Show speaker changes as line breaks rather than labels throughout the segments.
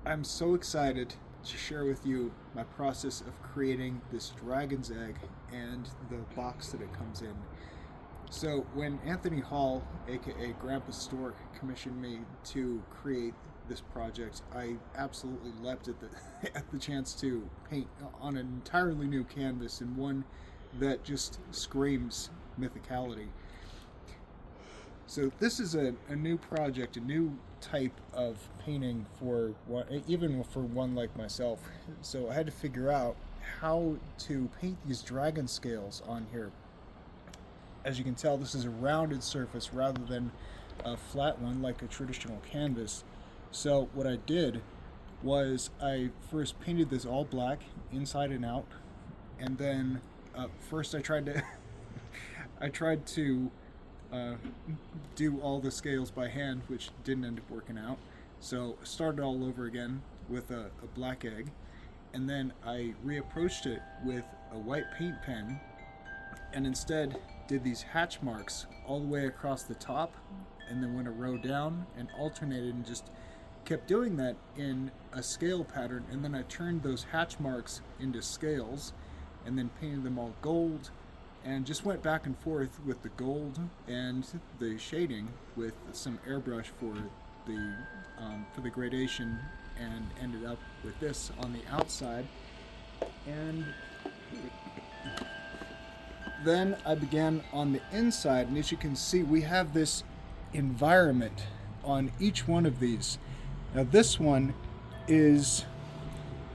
I'm so excited to share with you my process of creating this dragon's egg and the box that it comes in. So, when Anthony Hall, aka Grandpa Stork, commissioned me to create this project, I absolutely leapt at the at the chance to paint on an entirely new canvas and one that just screams mythicality. So this is a new project, a new type of painting for one, even for one like myself. So I had to figure out how to paint these dragon scales on here. As you can tell, this is a rounded surface rather than a flat one like a traditional canvas. So what I did was I first painted this all black inside and out, and then first I tried to I tried to uh, do all the scales by hand, which didn't end up working out. So I started all over again with a black egg, and then I reapproached it with a white paint pen, and instead did these hatch marks all the way across the top, and then went a row down and alternated and just kept doing that in a scale pattern. And then I turned those hatch marks into scales and then painted them all gold, and just went back and forth with the gold and the shading with some airbrush for the gradation, and ended up with this on the outside. And then I began on the inside, and as you can see, we have this environment on each one of these. Now this one is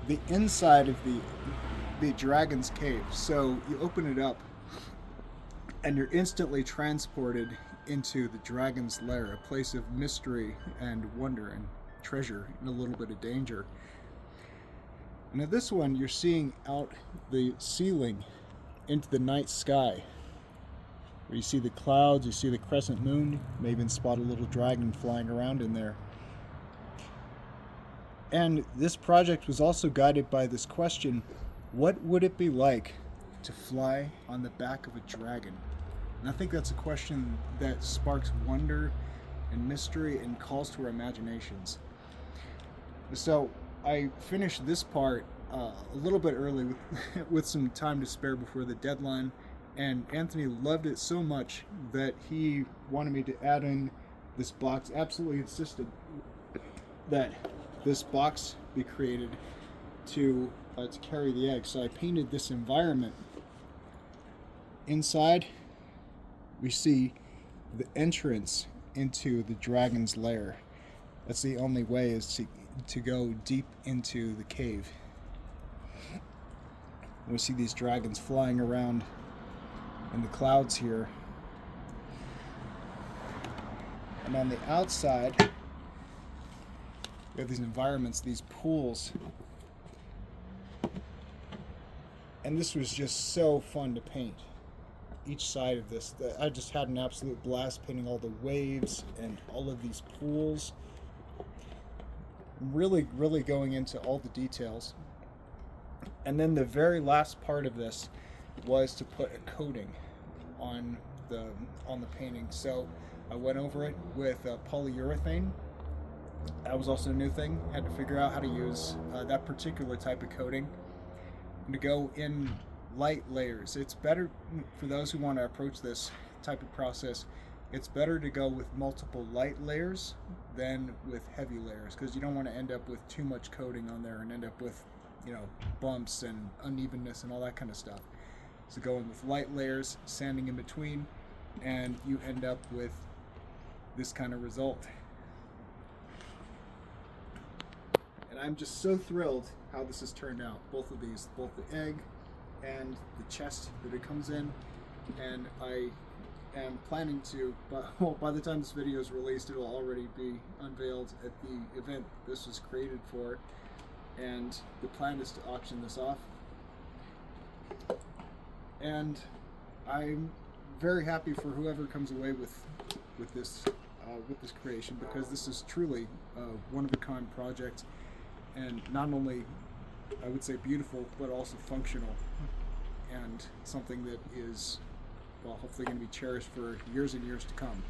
the inside of the dragon's cave. So you open it up and you're instantly transported into the dragon's lair, a place of mystery and wonder and treasure and a little bit of danger. Now this one, you're seeing out the ceiling into the night sky, where you see the clouds, you see the crescent moon, you may even spot a little dragon flying around in there. And this project was also guided by this question: what would it be like to fly on the back of a dragon? And I think that's a question that sparks wonder and mystery and calls to our imaginations. So I finished this part a little bit early with, with some time to spare before the deadline, and Anthony loved it so much that he wanted me to add in this box, absolutely insisted that this box be created to carry the egg. So I painted this environment. Inside, we see the entrance into the dragon's lair. That's the only way, is to go deep into the cave. We see these dragons flying around in the clouds here. And on the outside, we have these environments, these pools. And this was just so fun to paint. Each side of this, I just had an absolute blast painting all the waves and all of these pools. Really going into all the details. And then the very last part of this was to put a coating on the painting. So I went over it with polyurethane. That was also a new thing. Had to figure out how to use that particular type of coating to go in light layers. It's better for those who want to approach this type of process. It's better to go with multiple light layers than with heavy layers, because you don't want to end up with too much coating on there and end up with, bumps and unevenness and all that kind of stuff. So going with light layers, sanding in between, and you end up with this kind of result. And I'm just so thrilled how this has turned out. Both of these, both the egg and the chest that it comes in. And I am planning to, by the time this video is released, it will already be unveiled at the event this was created for. And the plan is to auction this off. And I'm very happy for whoever comes away with this creation, because this is truly a one-of-a-kind project, and not only, I would say, beautiful, but also functional, and something that is, well, hopefully going to be cherished for years and years to come.